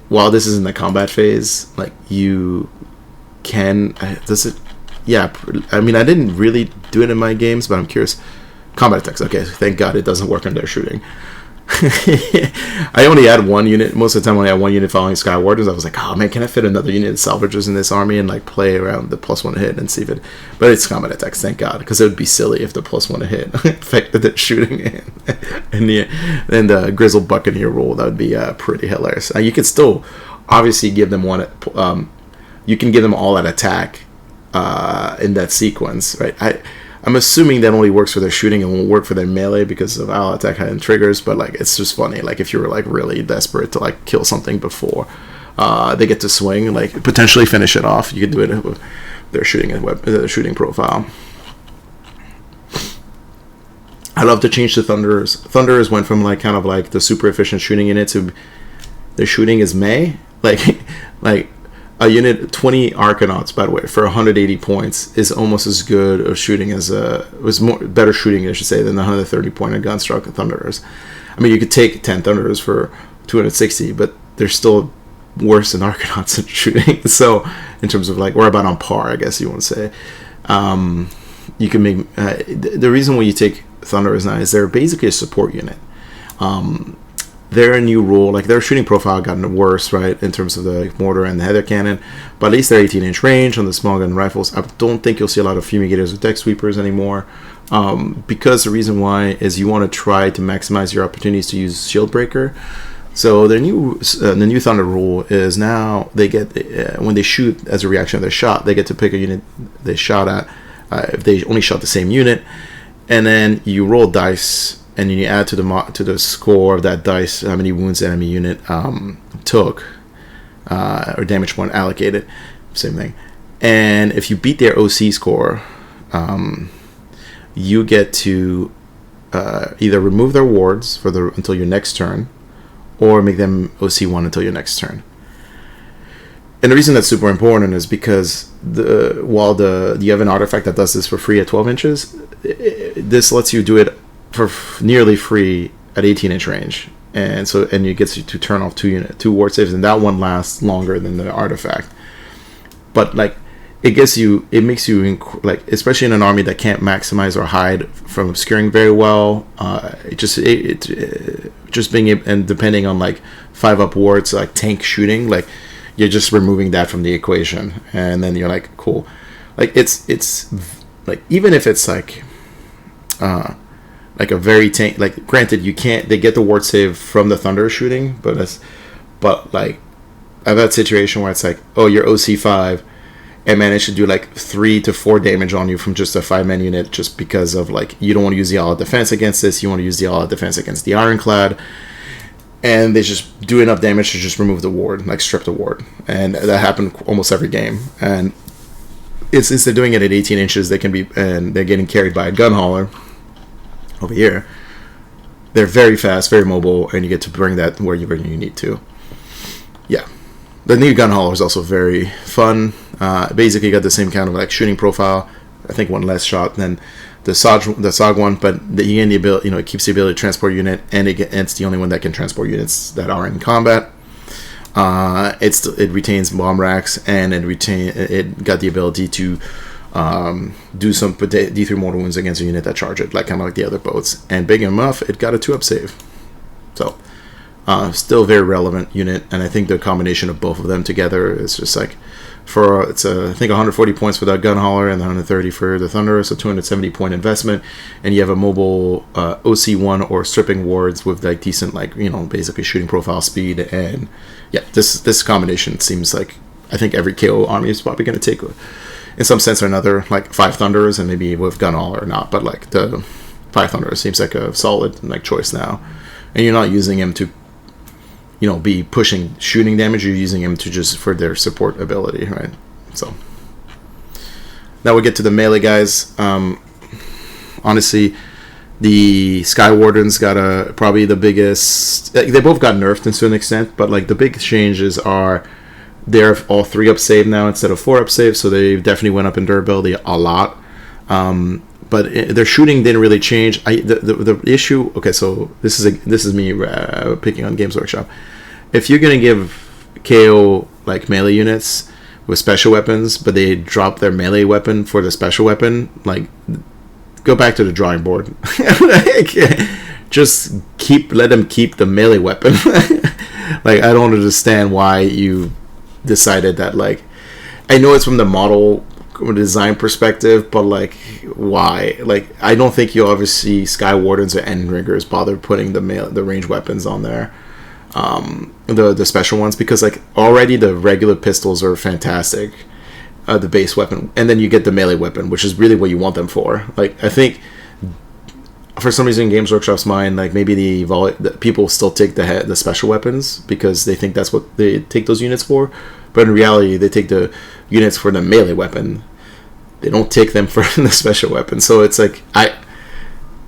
while this is in the combat phase, like, you can I mean, I didn't really do it in my games, but I'm curious. Combat attacks. Okay, thank God it doesn't work under shooting. I only had 1 unit. Most of the time, I only had 1 unit following Skywarders. I was like, oh man, can I fit another unit of Salvagers in this army and like play around the +1 hit and see if it. But it's combat attacks, thank God, because it would be silly if the +1 hit affected the shooting and the Grizzled Buccaneer rule. That would be pretty hilarious. You could still obviously give them one. You can give them all at attack in that sequence, right? I'm assuming that only works for their shooting and won't work for their melee because of our attack and triggers, but like, it's just funny. Like, if you were like really desperate to like kill something before they get to swing, like potentially finish it off, you could do it with their shooting profile. I love to change the Thunderers. Thunderers went from like kind of like the super efficient shooting unit to their shooting is May. Like a unit, 20 Archonauts, by the way, for 180 points is almost as good of shooting as better shooting, I should say, than the 130 pointed Gunstruck Thunderers. I mean, you could take 10 Thunderers for 260, but they're still worse than Archonauts at shooting. So, in terms of like, we're about on par, I guess you want to say. You can make the reason why you take Thunderers now is they're basically a support unit. Their new rule, like, their shooting profile gotten worse, right, in terms of the mortar and the heather cannon, but at least they're 18-inch range on the small gun rifles. I don't think you'll see a lot of fumigators or deck sweepers anymore, because the reason why is you want to try to maximize your opportunities to use shield breaker. So the new Thunder rule is now they get when they shoot as a reaction of their shot, they get to pick a unit they shot at. If they only shot the same unit, and then you roll dice. And then you add to the score of that dice how many wounds the enemy unit took, or damage point allocated, same thing. And if you beat their OC score, you get to either remove their wards until your next turn, or make them OC1 until your next turn. And the reason that's super important is because while you have an artifact that does this for free at 12 inches, this lets you do it for nearly free at 18-inch range, and it gets you to turn off 2 ward saves, and that one lasts longer than the artifact. But like, it makes you like, especially in an army that can't maximize or hide from obscuring very well. Just being able, and depending on like 5-up wards, like tank shooting, like, you're just removing that from the equation, and then you're like, cool. Like, it's like, even if it's like a very tank, like, granted, they get the ward save from the Thunder shooting, but like, I've had a situation where it's like, oh, you're OC5 and managed to do like 3 to 4 damage on you from just a 5-man unit, just because of like, you don't want to use the all-out defense against this, you want to use the all-out defense against the Ironclad, and they just do enough damage to just remove the ward, like strip the ward, and that happened almost every game. And since they're doing it at 18 inches, and they're getting carried by a gun hauler over here, they're very fast, very mobile, and you get to bring that where you need to. Yeah, the new gun hauler is also very fun. Basically, got the same kind of like shooting profile. I think one less shot than the SOG one, but you gain the ability. It keeps the ability to transport unit, and it's the only one that can transport units that are in combat. It retains bomb racks, and it got the ability to do some D3 mortal wounds against a unit that charge it, like kind of like the other boats. And big enough, it got a 2-up save. Still a very relevant unit, and I think the combination of both of them together is just like, it's I think 140 points for that gun hauler and 130 for the Thunderer, so 270 point investment, and you have a mobile OC1 or stripping wards with like decent, like, you know, basically shooting profile speed. And yeah, this combination seems like, I think every KO army is probably going to take, in some sense or another, like 5 Thunderers, and maybe with gun hauler or not, but like the 5 Thunderers seems like a solid like choice now, and you're not using him to, you know, be pushing shooting damage. You're using him to just for their support ability, right? So now we get to the melee guys. Honestly, the Sky Wardens got probably the biggest. They both got nerfed to a certain extent, but like the big changes are they're all 3 up save now instead of 4 up save, so they definitely went up in durability a lot. But their shooting didn't really change. The issue. Okay, so this is me picking on Games Workshop. If you're gonna give KO like melee units with special weapons, but they drop their melee weapon for the special weapon, like, go back to the drawing board. Just let them keep the melee weapon. Like, I don't understand why you decided that. Like, I know it's from the model design perspective, but like, why? Like, I don't think you obviously Sky Wardens or Endrinworks bother putting the range weapons on there, the special ones, because like already the regular pistols are fantastic, the base weapon, and then you get the melee weapon, which is really what you want them for. Like, I think for some reason in Games Workshop's mind, like maybe the people still take the special weapons because they think that's what they take those units for, but in reality they take the units for the melee weapon. They don't take them for the special weapon. So it's like,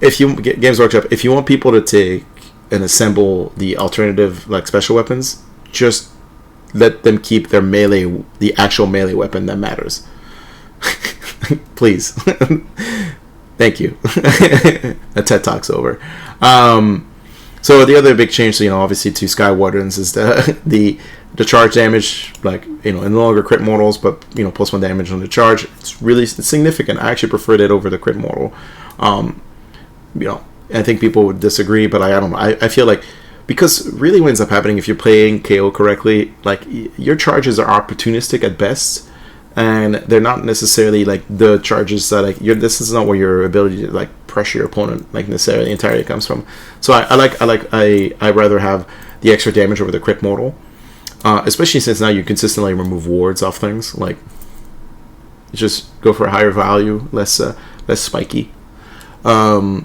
Games Workshop, if you want people to take and assemble the alternative like special weapons, just let them keep their melee, the actual melee weapon that matters. Please. Thank you. The TED Talk's over. So the other big change, you know, obviously to Sky Wardens is the charge damage, like, you know, no longer crit mortals, but, you know, +1 damage on the charge. It's significant. I actually preferred it over the crit mortal. You know, I think people would disagree, but I don't know. I feel like, because really what ends up happening if you're playing KO correctly, like, your charges are opportunistic at best, and they're not necessarily like the charges that like this is not where your ability to like pressure your opponent like necessarily entirely comes from. So I rather have the extra damage over the crit mortal, especially since now you consistently remove wards off things. Like, just go for a higher value, less spiky. And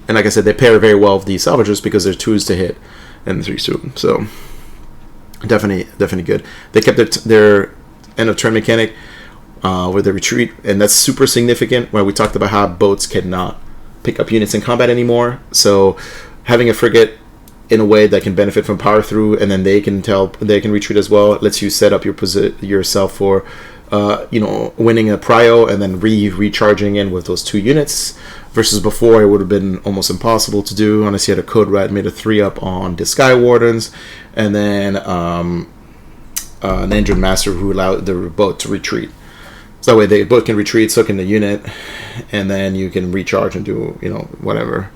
like I said, they pair very well with the Salvagers because they're 2s to hit and 3s to. So definitely good. They kept their end of turn mechanic with the retreat, and that's super significant. Where we talked about how boats cannot pick up units in combat anymore, so having a frigate in a way that can benefit from power through, and then they can retreat as well, it lets you set up yourself for you know, winning a prio and then recharging in with those 2 units, versus before it would have been almost impossible to do unless you had a code red made a 3-up on the Sky Wardens, and then an engine master who allowed the boat to retreat. So that way the boat can retreat, so can the unit, and then you can recharge and do, you know, whatever.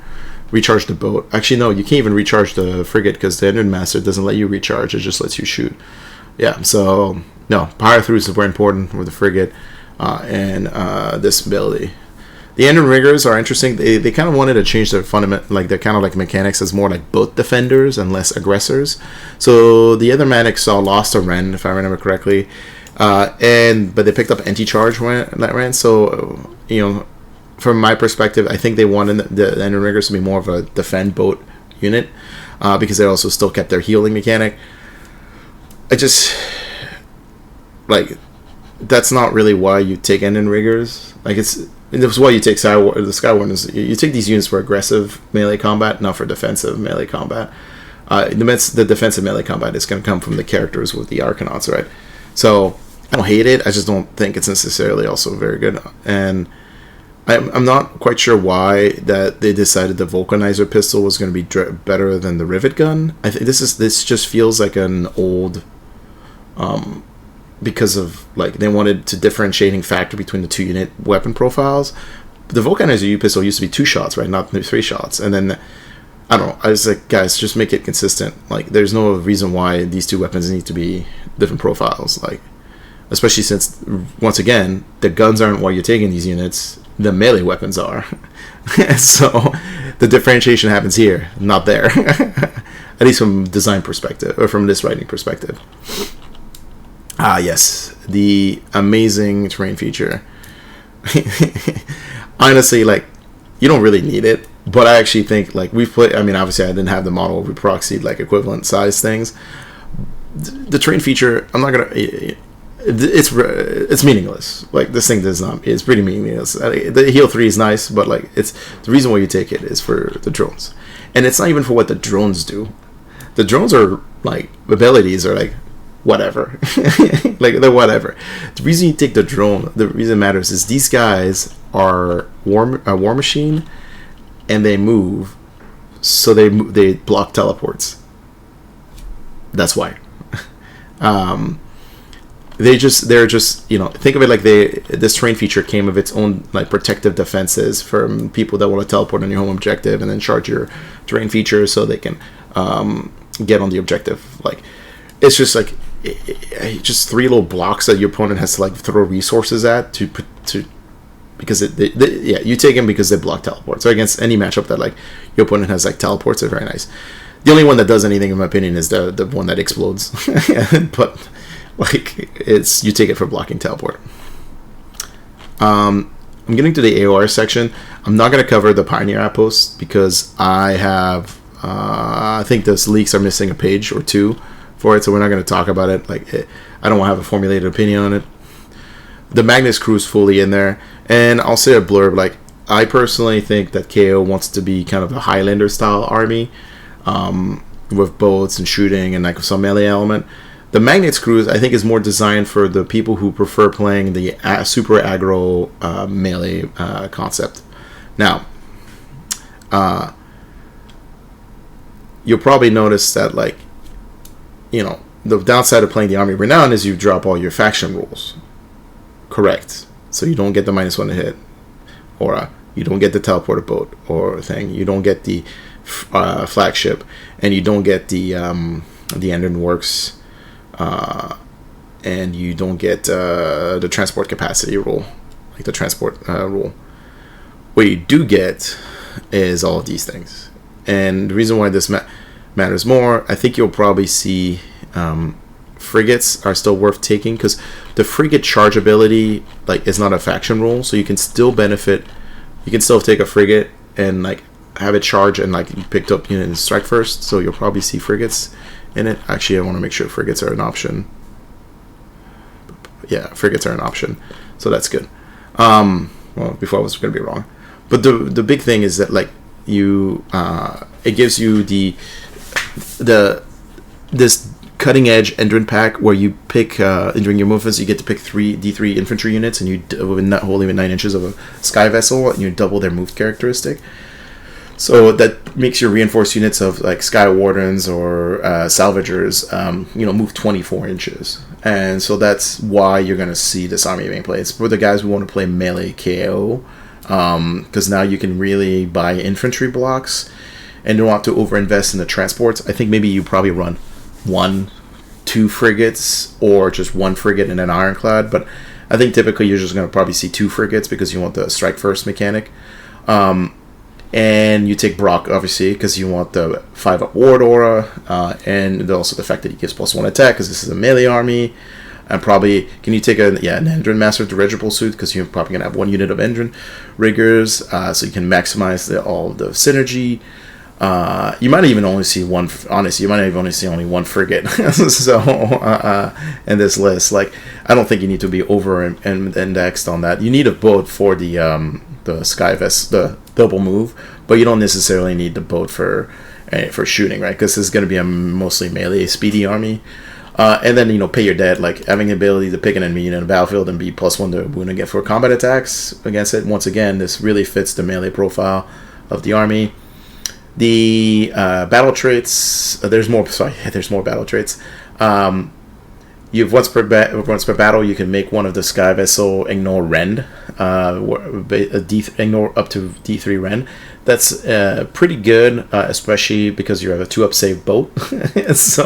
Recharge the boat. Actually, no, you can't even recharge the frigate because the engine master doesn't let you recharge. It just lets you shoot. Yeah, so no, power through is very important with the frigate and this ability. The Endrinworks are interesting. They kind of wanted to change their fundamental, like their kind of like mechanics as more like boat defenders and less aggressors. So the other mechanics lost a Ren, if I remember correctly, but they picked up anti-charge that Ren. So, you know, from my perspective, I think they wanted the Endrinworks to be more of a defend boat unit because they also still kept their healing mechanic. I just like, that's not really why you take Endrinworks. Like, that's why you take the Sky Wardens. You take these units for aggressive melee combat, not for defensive melee combat. The defensive melee combat is going to come from the characters with the Arcanauts, right? So I don't hate it. I just don't think it's necessarily also very good. And I'm not quite sure why that they decided the Vulcanizer pistol was going to be better than the Rivet gun. I think this just feels like an old, because of like they wanted to differentiating factor between the 2 unit weapon profiles. The Vulcanizer U pistol used to be 2 shots, right, not 3 shots, and then I don't know. I was like, guys, just make it consistent. Like, there's no reason why these two weapons need to be different profiles. Like, especially since, once again, the guns aren't why you're taking these units. The melee weapons are. So, the differentiation happens here, not there. At least from design perspective, or from this writing perspective. Ah, yes. The amazing terrain feature. Honestly, like, you don't really need it. But I actually think, like, we've played, I mean, obviously I didn't have the model, we proxied, like, equivalent size things. The terrain feature, I'm not going to, it's meaningless. Like, this thing does not, it's pretty meaningless. The heal 3 is nice, but, like, it's, the reason why you take it is for the drones. And it's not even for what the drones do. The drones are, like, abilities are, like, whatever. Like, they're whatever. The reason you take the drone, the reason it matters is these guys are a war machine, and they move, so they block teleports. That's why. They're just, you know, think of it like this terrain feature came of its own, like, protective defenses from people that want to teleport on your home objective and then charge your terrain feature so they can get on the objective. Like, it's just like just 3 little blocks that your opponent has to, like, throw resources at to because you take them because they block teleports. So against any matchup that, like, your opponent has, like, teleports, are very nice. The only one that does anything, in my opinion, is the one that explodes. But, like, it's, you take it for blocking teleport. I'm getting to the AOR section. I'm not going to cover the Pioneer Outpost because I have I think those leaks are missing a page or 2 for it, so we're not going to talk about it. Like, I don't want to have a formulated opinion on it. The Magnus crew is fully in there, and I'll say a blurb. Like, I personally think that KO wants to be kind of a Highlander style army, with boats and shooting and, like, some melee element. The Magnets crew, I think, is more designed for the people who prefer playing the super aggro melee concept. Now, you'll probably notice that, like, you know, the downside of playing the Army of Renown is you drop all your faction rules. Correct. So you don't get the -1 to hit, or you don't get the teleporter boat or thing. You don't get the flagship, and you don't get the endrinworks, and you don't get the transport capacity rule, like the transport rule. What you do get is all of these things, and the reason why this matters more, I think you'll probably see frigates are still worth taking, because the frigate charge ability, like, is not a faction rule, so you can still benefit. You can still take a frigate and, like, have it charge and, like, picked up unit and strike first, so you'll probably see frigates in it. Actually, I want to make sure frigates are an option. Yeah, frigates are an option, so that's good. Well, before I was going to be wrong, but the big thing is that, like, you it gives you this cutting edge Endrin pack where you pick during your movements you get to pick 3 D3 infantry units, and you holding within 9 inches of a sky vessel, and you double their move characteristic. So that makes your reinforced units of, like, Sky Wardens or Salvagers, you know, move 24 inches. And so that's why you're going to see this army being played. It's for the guys who want to play melee KO, because now you can really buy infantry blocks and don't have to overinvest in the transports. I think maybe you probably run 1-2 frigates, or just 1 frigate and an ironclad, but I think typically you're just going to probably see 2 frigates because you want the strike first mechanic. And you take Brock, obviously, because you want the 5-up ward aura, and also the fact that he gives +1 attack, because this is a melee army. And probably, can you take an Endrin Master Dirigible suit, because you're probably going to have 1 unit of Endrin Riggers, so you can maximize all the synergy. You might even only see one. Honestly, you might even only see only 1 frigate. So in this list, like, I don't think you need to be over indexed on that. You need a boat for the Sky Vest, the double move, but you don't necessarily need the boat for shooting, right? Because this is going to be a mostly melee speedy army. And then, you know, pay your debt, like having the ability to pick an enemy unit in the battlefield and be +1 to wound and get for combat attacks against it. Once again, this really fits the melee profile of the army. The battle traits, there's more battle traits. You have once per battle, you can make one of the Sky Vessel ignore rend, ignore up to D3 Ren. That's pretty good, especially because you have a 2-up save boat. So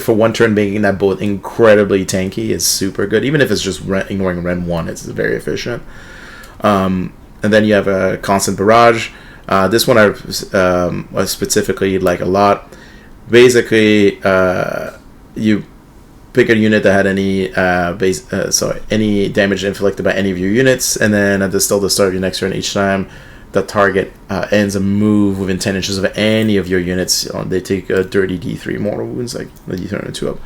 for one turn, making that boat incredibly tanky is super good. Even if it's just ignoring Ren 1, it's very efficient. And then you have a constant barrage. This one I specifically like a lot. Basically, you pick a unit that had any any damage inflicted by any of your units, and then at the start of your next turn, each time the target ends a move within 10 inches of any of your units, they take a dirty D3 mortal wounds, like the D3 and 2-up,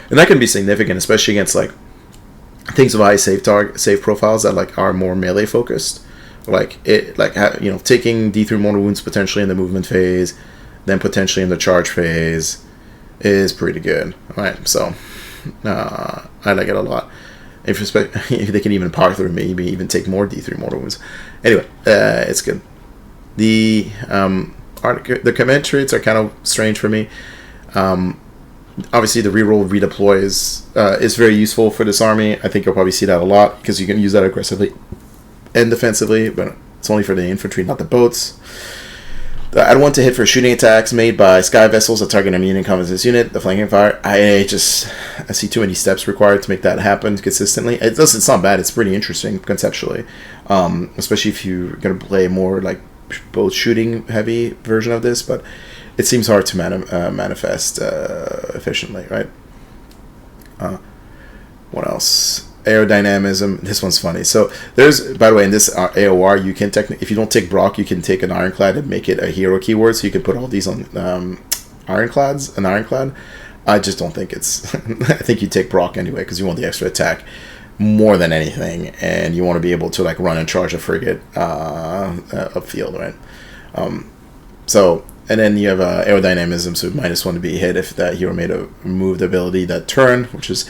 and that can be significant, especially against like things with high save profiles that like are more melee focused, like taking D3 mortal wounds potentially in the movement phase, then potentially in the charge phase, is pretty good. All right, so. I like it a lot. If they can even power through, maybe even take more D3 mortal wounds. Anyway, it's good. The command traits are kind of strange for me. Obviously, the reroll redeploy is very useful for this army. I think you'll probably see that a lot because you can use that aggressively and defensively, but it's only for the infantry, not the boats. Add 1 to hit for shooting attacks made by sky vessels that target an immune combatant's unit. The flanking fire. I see too many steps required to make that happen consistently. It's not bad. It's pretty interesting conceptually, especially if you're gonna play more like both shooting heavy version of this. But it seems hard to manifest efficiently, right? What else? Aerodynamism. This one's funny. So there's, by the way, in this AOR, you can if you don't take Brock, you can take an Ironclad and make it a hero keyword. So you can put all these on Ironclads. An Ironclad. I just don't think it's. I think you take Brock anyway because you want the extra attack more than anything, and you want to be able to like run and charge a frigate upfield, right? And then you have aerodynamism, so -1 to be hit if that hero made a moved ability that turn, which is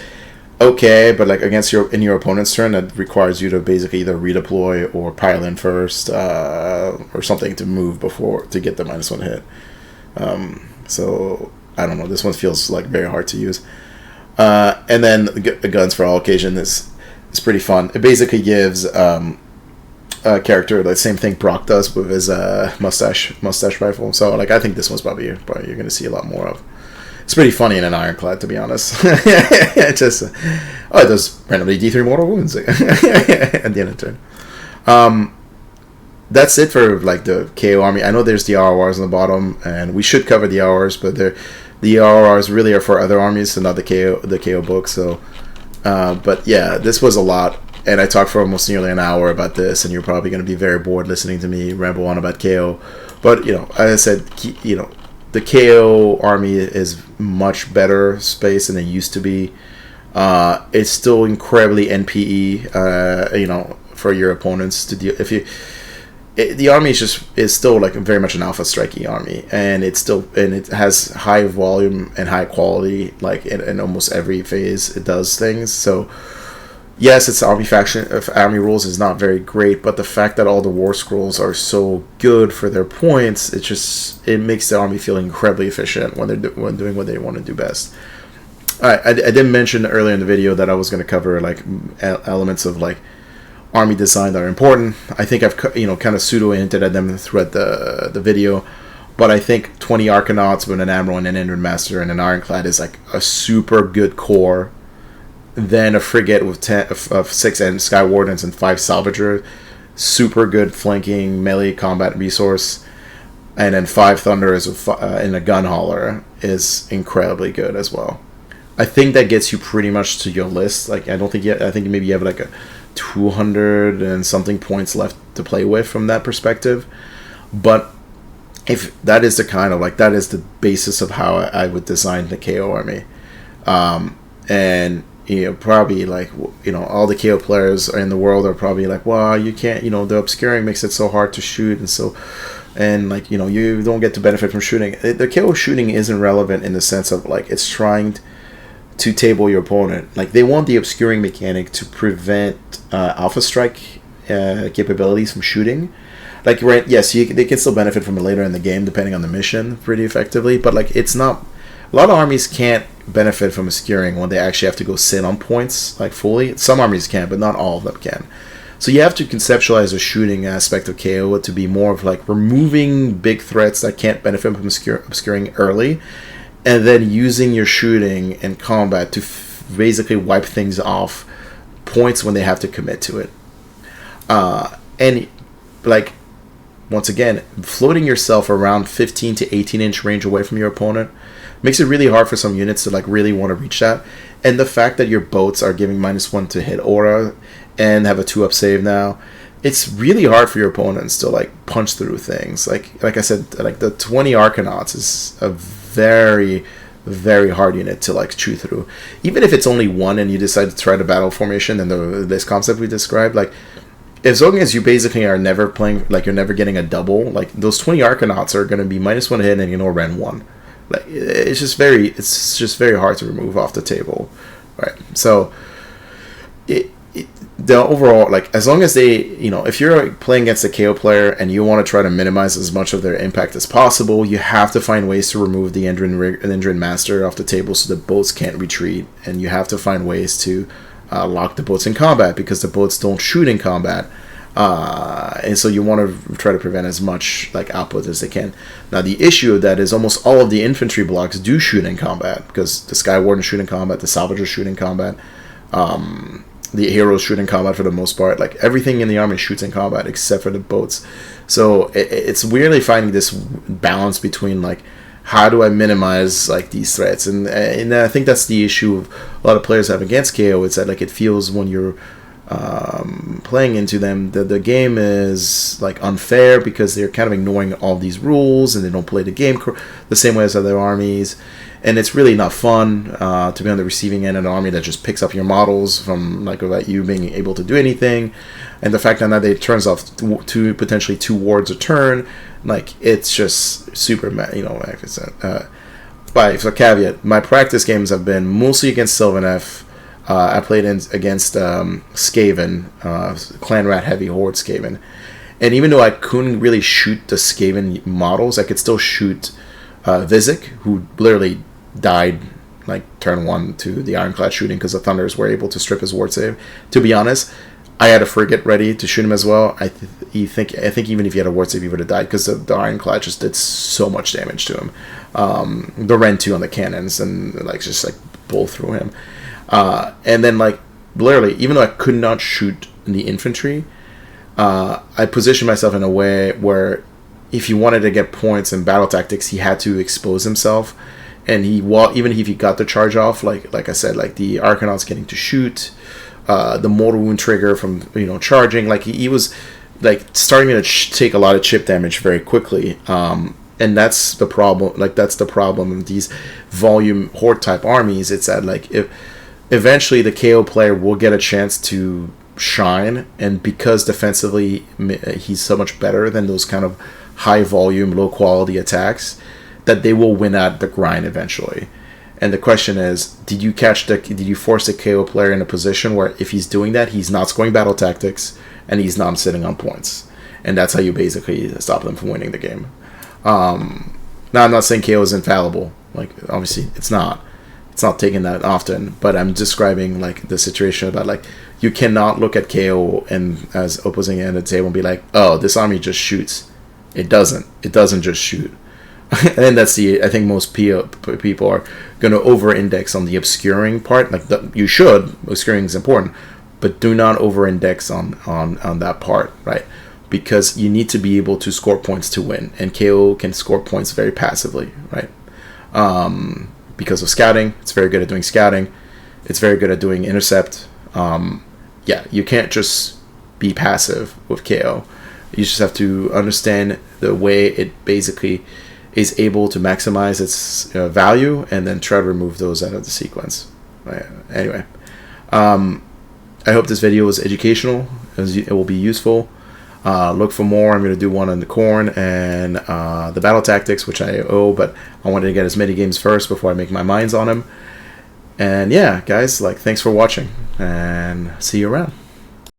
okay, but like against your opponent's turn, that requires you to basically either redeploy or pile in first, or something to move before to get the -1 hit. So I don't know. This one feels like very hard to use. And then the guns for all occasion is pretty fun. It basically gives a character the same thing Brock does with his mustache rifle. So like I think this one's probably you're going to see a lot more of. It's pretty funny in an Ironclad, to be honest. It does randomly D3 mortal wounds at the end of the turn. That's it for like the KO army. I know there's the RRs on the bottom, and we should cover the RRs, but the RRs really are for other armies, and not the KO book. So, but yeah, this was a lot, and I talked for almost nearly an hour about this, and you're probably going to be very bored listening to me ramble on about KO. But as I said, the KO army is much better space than it used to be. It's still incredibly NPE, for your opponents to deal. The army is still like very much an alpha strikey army, and it has high volume and high quality. Like in almost every phase, it does things. So yes, its army rules is not very great, but the fact that all the war scrolls are so good for their points, it makes the army feel incredibly efficient when they're doing what they want to do best. I didn't mention earlier in the video that I was going to cover like elements of like army design that are important. I think I've kind of pseudo hinted at them throughout the video, but I think 20 Arcanauts with an Admiral and an Endrin Master and an Ironclad is like a super good core. Then a frigate with 6 and Sky Wardens and 5 Salvagers, super good flanking melee combat resource, and then 5 Thunderers in a gun hauler is incredibly good as well. I think that gets you pretty much to your list. Like I think maybe you have like a 200 and something points left to play with from that perspective. But if that is that is the basis of how I would design the KO army, and probably like all the KO players in the world are probably like, well, you can't, the obscuring makes it so hard to shoot, and like you don't get to benefit from shooting. The KO shooting isn't relevant in the sense of like it's trying to table your opponent. Like they want the obscuring mechanic to prevent alpha strike capabilities from shooting. Like yes, they can still benefit from it later in the game depending on the mission pretty effectively, but like it's not. A lot of armies can't benefit from obscuring when they actually have to go sit on points like fully. Some armies can, but not all of them can. So you have to conceptualize the shooting aspect of KO to be more of like removing big threats that can't benefit from obscuring early, and then using your shooting in combat to basically wipe things off points when they have to commit to it. And like, once again, floating yourself around 15 to 18 inch range away from your opponent makes it really hard for some units to like really want to reach that. And the fact that your boats are giving -1 to hit aura and have a 2-up save now, it's really hard for your opponents to like punch through things. Like I said, like the 20 Arcanauts is a very, very hard unit to like chew through. Even if it's only one and you decide to try the battle formation and this concept we described, like as long as you basically are never playing, like you're never getting a double, like those 20 Arcanauts are going to be -1 hit and Ren 1. Like it's just very hard to remove off the table, right? So the overall, like, as long as they, if you're playing against a KO player and you want to try to minimize as much of their impact as possible, you have to find ways to remove the Endrin Master off the table so the boats can't retreat, and you have to find ways to lock the boats in combat because the boats don't shoot in combat, and so you want to try to prevent as much like output as they can. Now the issue of that is almost all of the infantry blocks do shoot in combat because the Sky Wardens shoot in combat, the Salvagers shoot in combat. The heroes shoot in combat for the most part. Like everything in the army shoots in combat except for the boats. So it's weirdly finding this balance between like, how do I minimize like these threats? And I think that's the issue a lot of players have against KO. It's that like it feels when you're playing into them that the game is like unfair because they're kind of ignoring all these rules and they don't play the game the same way as other armies. And it's really not fun to be on the receiving end of an army that just picks up your models from like without you being able to do anything. And the fact that now they turns off potentially 2 wards a turn, like it's just super, like I said. But for caveat, my practice games have been mostly against Sylvaneth. I played against Skaven, Clan Rat Heavy Horde Skaven. And even though I couldn't really shoot the Skaven models, I could still shoot Vizik, who literally died like turn 1 to the Ironclad shooting because the Thunders were able to strip his ward save. To be honest, I had a frigate ready to shoot him as well. I think even if he had a ward save, he would have died because the Ironclad just did so much damage to him. The Ren 2 on the cannons and like just like pull through him. And then like literally, even though I could not shoot the infantry, I positioned myself in a way where if he wanted to get points in battle tactics, he had to expose himself. And even if he got the charge off, like I said, like the Arcanauts getting to shoot, the mortal wound trigger from charging, like he was like starting to take a lot of chip damage very quickly. And that's the problem. Like that's the problem of these volume horde type armies. It's that like if eventually the KO player will get a chance to shine, and because defensively he's so much better than those kind of high volume, low quality attacks, that they will win at the grind eventually. And the question is, did you force the KO player in a position where if he's doing that, he's not scoring battle tactics and he's not sitting on points? And that's how you basically stop them from winning the game. Now I'm not saying KO is infallible. Like obviously it's not taken that often, but I'm describing like the situation about like you cannot look at KO and as opposing end of the table and be like, oh, this army just shoots. It doesn't just shoot. And that's I think most people are going to over-index on the obscuring part. Like you should, obscuring is important, but do not over-index on that part, right? Because you need to be able to score points to win, and KO can score points very passively, right? Because of scouting, it's very good at doing scouting. It's very good at doing intercept. You can't just be passive with KO. You just have to understand the way it basically is able to maximize its value and then try to remove those out of the sequence. Right. Anyway, I hope this video was educational. It will be useful. Look for more. I'm going to do one on the Khorne and the battle tactics, which I owe, but I wanted to get as many games first before I make my minds on them. And yeah, guys, like thanks for watching, and see you around.